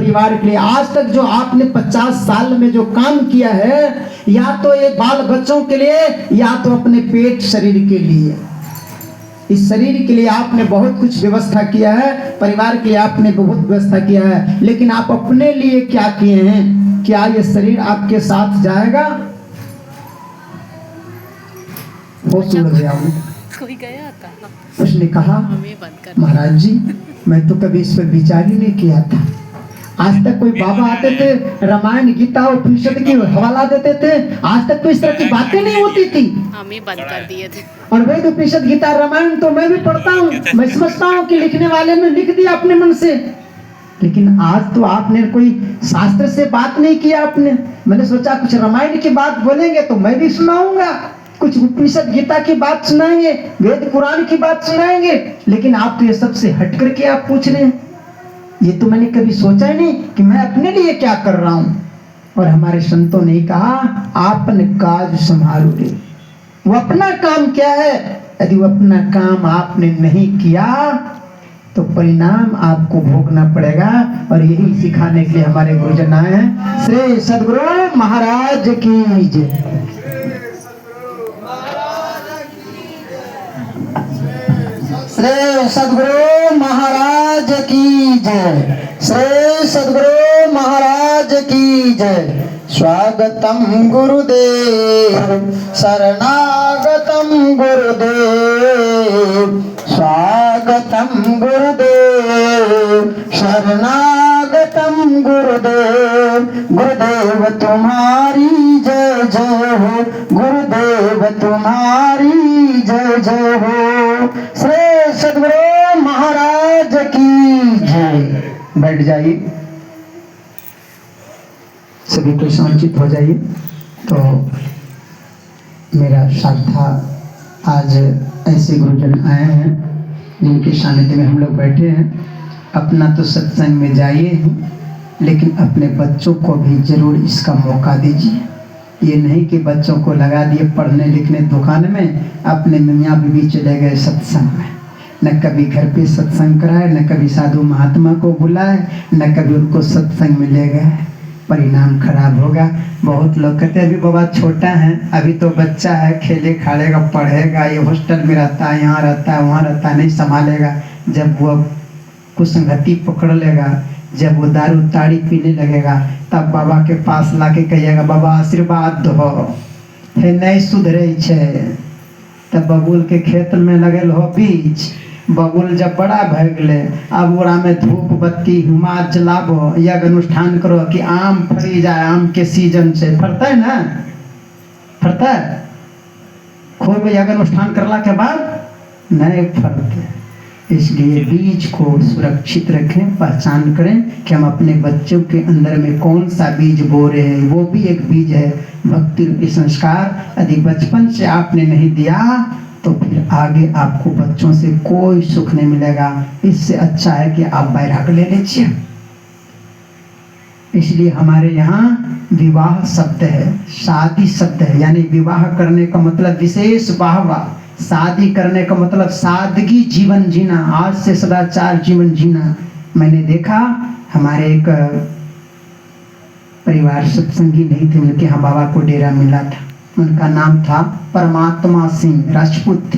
परिवार के लिए। आज तक जो आपने 50 साल में जो काम किया है, या तो ये बाल बच्चों के लिए या तो अपने पेट शरीर के लिए। इस शरीर के लिए आपने बहुत कुछ व्यवस्था किया है, परिवार के लिए आपने बहुत व्यवस्था किया है, लेकिन आप अपने लिए क्या किए हैं? क्या ये शरीर आपके साथ जाएगा? होश उड़ गया कोई गया था। उसने कहा महाराज जी मैं तो कभी इस पर विचार ही नहीं किया था। आज तक कोई बाबा आते थे, रामायण गीता उपनिषद की हवाला देते थे, आज तक तो इस तरह की बातें नहीं होती थी। हम ही बंद कर दिए थे। और वेद उपनिषद गीता रामायण तो मैं भी पढ़ता हूँ, मैं समझता हूँ कि लिखने वाले ने लिख दिया अपने मन से, लेकिन आज तो आपने कोई शास्त्र से बात नहीं किया आपने। मैंने सोचा कुछ रामायण की बात बोलेंगे तो मैं भी सुनाऊंगा, कुछ उपनिषद गीता की बात सुनाएंगे, वेद पुराण की बात सुनाएंगे, लेकिन आप तो ये सबसे हट करके आप पूछ रहे हैं। ये तो मैंने कभी सोचा ही नहीं कि मैं अपने लिए क्या कर रहा हूं। और हमारे संतों ने कहा आपन काज संभालो रे। वो अपना काम क्या है? यदि वो अपना काम आपने नहीं किया तो परिणाम आपको भोगना पड़ेगा। और यही सिखाने के लिए हमारे गुरुजन आए हैं। श्री सद्गुरु महाराज की जय। श्री सद्गुरु महाराज की जय। श्री सद्गुरु महाराज की जय। स्वागतम गुरुदेव, शरणागतम गुरुदेव, स्वागतम गुरुदेव, शरणागतम गुरुदेव। गुरुदेव तुम्हारी जय जय हो, गुरुदेव तुम्हारी जय जय हो। श्री सद्गुरु महाराज की जय। बैठ जाइए, सभी को शांतित हो जाइए। तो मेरा श्रद्धा आज ऐसे गुरुजन आए हैं जिनके सानिध्य में हम लोग बैठे हैं। अपना तो सत्संग में जाइए ही, लेकिन अपने बच्चों को भी जरूर इसका मौका दीजिए। ये नहीं कि बच्चों को लगा दिए पढ़ने लिखने दुकान में, अपने मियाँ बीवी चले गए सत्संग में। न कभी घर पे सत्संग कराए, न कभी साधु महात्मा को बुलाए, न कभी उनको सत्संग में ले गए। परिणाम खराब होगा। बहुत लोग कहते हैं अभी बाबा छोटा है, अभी तो बच्चा है, खेले खालेगा पढ़ेगा, ये हॉस्टल में रहता है, यहाँ रहता है, वहाँ रहता है, नहीं संभालेगा। जब वो कुसंगति पकड़ लेगा, जब वो दारू ताड़ी पीने लगेगा, तब बाबा के पास लाके कहिएगा बाबा आशीर्वाद दो, हे नहीं सुधरे छे। तब बबूल के खेत में लगल हो बीज, बबूल जब बड़ा भय गए, अब ओरा में धूप बत्ती हुमा जलाबो, यज्ञ अनुष्ठान करो कि आम फरी जाए। आम के सीजन से फरता है ना, फरता है। खूब यज्ञ अनुष्ठान करला के बाद नहीं फरते। इसलिए बीज को सुरक्षित रखें, पहचान करें कि हम अपने बच्चों के अंदर में कौन सा बीज बो रहे हैं। वो भी एक बीज है, भक्ति रूपी संस्कार। यदि बचपन से आपने नहीं दिया तो फिर आगे आपको बच्चों से कोई सुख नहीं मिलेगा। इससे अच्छा है कि आप बैराग ले लीजिए। इसलिए हमारे यहाँ विवाह शब्द है, शादी शब्द है, यानी विवाह करने का मतलब विशेष वाहवा, शादी करने का मतलब सादगी जीवन जीना, आज से सदाचार जीवन जीना। मैंने देखा हमारे एक परिवार सत्संगी नहीं थे, उनके यहाँ बाबा को डेरा मिला था। उनका नाम था परमात्मा सिंह राजपूत,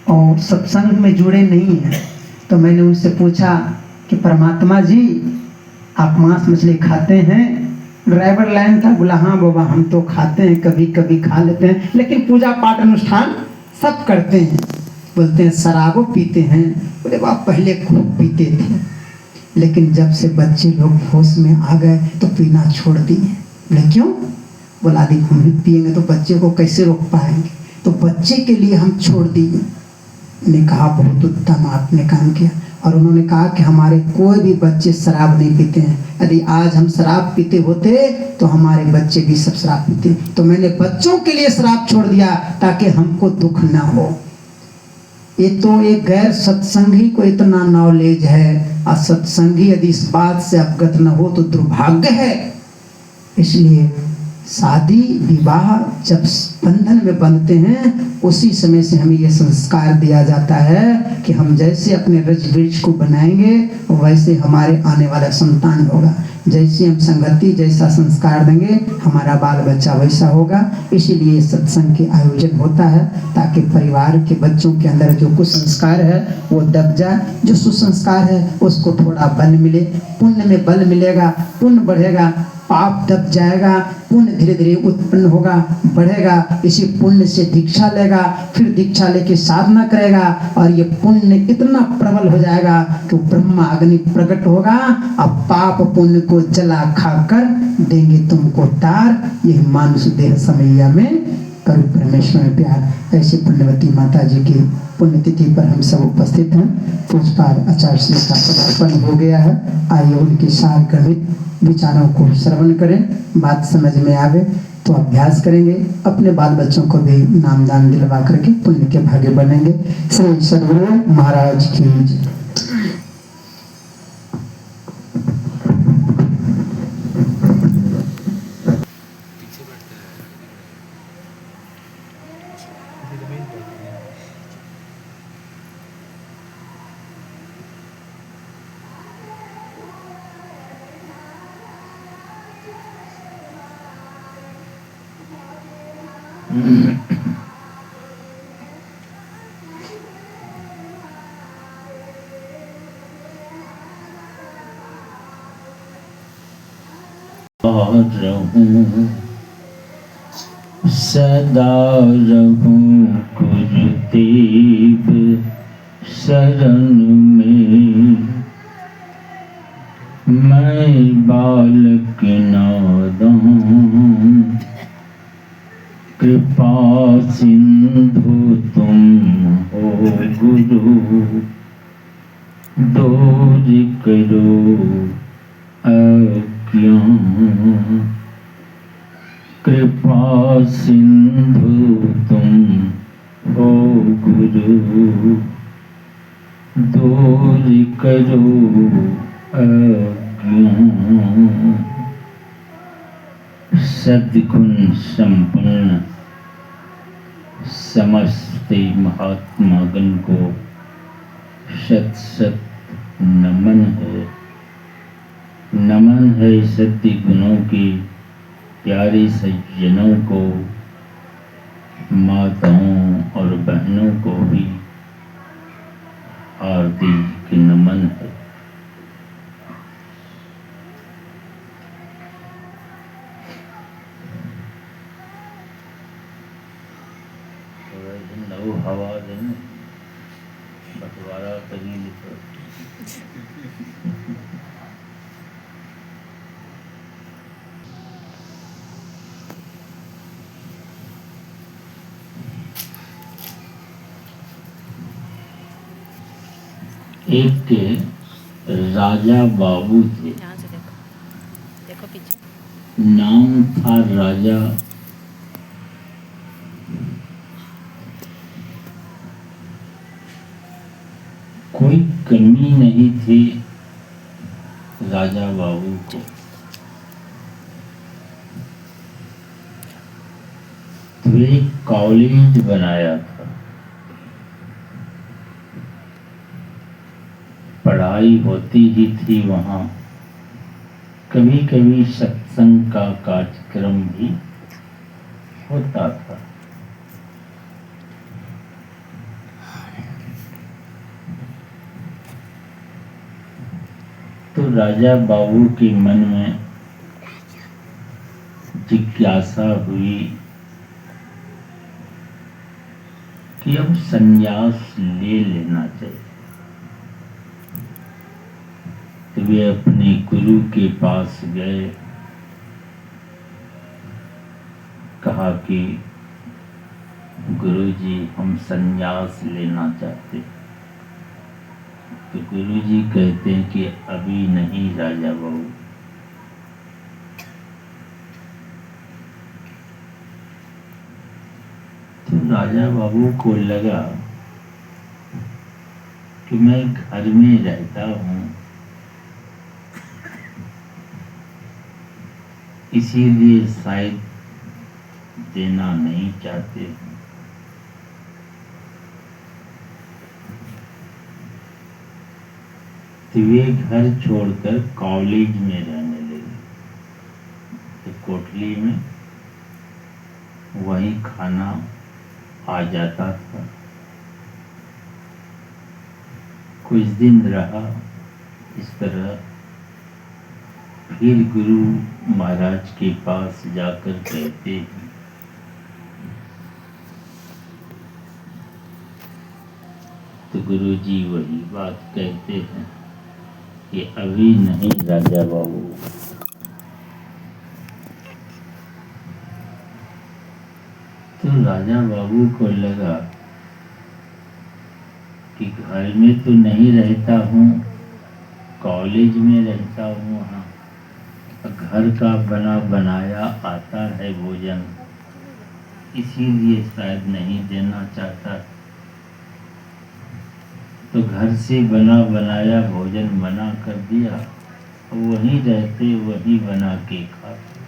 और सत्संग में जुड़े नहीं हैं। तो मैंने उनसे पूछा कि परमात्मा जी आप मांस मछली खाते हैं? ड्राइवर लाइन था, बोला हाँ बाबा हम तो खाते हैं, कभी कभी खा लेते हैं, लेकिन पूजा पाठ अनुष्ठान सब करते हैं। बोलते हैं शराबो पीते हैं? बोले बाप पहले खूब पीते थे, लेकिन जब से बच्चे लोग होश में आ गए तो पीना छोड़ दिए। बोले क्यों? बोला दी हम भी पिएंगे तो बच्चे को कैसे रोक पाएंगे, तो बच्चे के लिए हम छोड़ दिए। ने कहा बहुत उत्तम आपने काम किया। और उन्होंने कहा कि हमारे कोई भी बच्चे शराब नहीं पीते हैं, यदि आज हम शराब पीते होते तो हमारे बच्चे भी सब शराब पीते। तो मैंने बच्चों के लिए शराब छोड़ दिया ताकि हमको दुख ना हो। ये तो एक गैर सत्संगी को इतना नॉलेज है, और सत्संगी यदि इस बात से अवगत न हो तो दुर्भाग्य है। इसलिए शादी विवाह जब बंधन में बंधते हैं उसी समय से हमें ये संस्कार दिया जाता है कि हम जैसे अपने रज बीज को बनाएंगे वैसे हमारे आने वाला संतान होगा। जैसे हम संगति जैसा संस्कार देंगे हमारा बाल बच्चा वैसा होगा। इसीलिए सत्संग के आयोजन होता है ताकि परिवार के बच्चों के अंदर जो कुछ संस्कार है वो दब जाए, जो सुसंस्कार है उसको थोड़ा बल मिले, पुण्य में बल मिलेगा, पुण्य बढ़ेगा, पाप दब जाएगा, पुण्य धीरे धीरे उत्पन्न होगा, बढ़ेगा। इसी पुण्य से दीक्षा लेगा, फिर दीक्षा लेके साधना करेगा और ये पुण्य इतना प्रबल हो जाएगा कि ब्रह्मा अग्नि प्रकट होगा और पाप पुण्य को जला खाकर देंगे तुमको तार। यह मानुष देह समैया में करो परमेश्वर में प्यार। ऐसे पुण्यवती माता जी की पुण्यतिथि पर हम सब उपस्थित हैं। पुष्पार आचार्य श्री का पदार्पण हो गया है। आइए उनके सारगर्भित विचारों को श्रवण करें, बात समझ में आवे तो अभ्यास करेंगे, अपने बाल बच्चों को भी नामदान दिलवा करके पुण्य के भागी बनेंगे। श्री सद्गुरु महाराज की जय। रहूं सदा रहूं गुरुदेव शरण में, मैं बालक नादान कृपा सिंधु तुम हो गुरु, दूर करो अज्ञान, कृपा सिंधु तुम हो गुरु, दूर करो अज्ञान। सद्गुण संपन्न समस्त महात्मागण को शत शत नमन है। नमन है सत्य गुणों के प्यारे सज्जनों को, माताओं और बहनों को भी हार्दिक नमन है। नव हवा देने बंटवारा करी लिखो। एक राजा बाबू थे, यहाँ से देखो, देखो पीछे। नाम था राजा कोई कमी नहीं थी राजा बाबू को। तो एक कॉलेज बनाया था, पढ़ाई होती ही थी वहाँ, कभी कभी सत्संग का कार्यक्रम भी होता था। तो राजा बाबू के मन में जिज्ञासा हुई कि अब संन्यास ले लेना चाहिए। तो वे अपने गुरु के पास गए, कहा कि गुरुजी हम संन्यास लेना चाहते हैं। तो गुरुजी कहते हैं कि अभी नहीं राजा बाबू, तो राजा बाबू को लगा कि मैं घर में रहता हूँ, इसीलिए शायद देना नहीं चाहते। तो वे घर छोड़कर कॉलेज में रहने लगे। तो कोठली में वही खाना आ जाता था। कुछ दिन रहा इस तरह। फिर गुरु महाराज के पास जाकर कहते हैं, तो गुरु जी वही बात कहते हैं कि अभी नहीं राजा बाबू। तो राजा बाबू को लगा कि घर में तो नहीं रहता हूँ, कॉलेज में रहता हूँ, वहाँ घर का बना बनाया आता है भोजन, इसीलिए शायद नहीं देना चाहता। तो घर से बना बनाया भोजन मना कर दिया, वहीं रहते, वहीं बना के खाते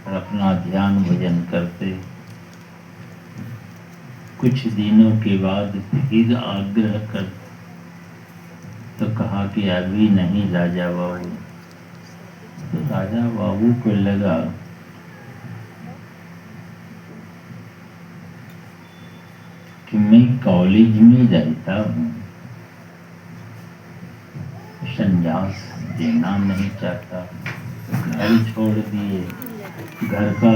और अपना ध्यान भजन करते। कुछ दिनों के बाद फिर आग्रह कर तो कहा कि अभी नहीं राजा बाबू। तो राजा बाबू को लगा कि मैं कॉलेज में रहता हूँ, संन्यास देना नहीं चाहता, घर छोड़ दिए, घर का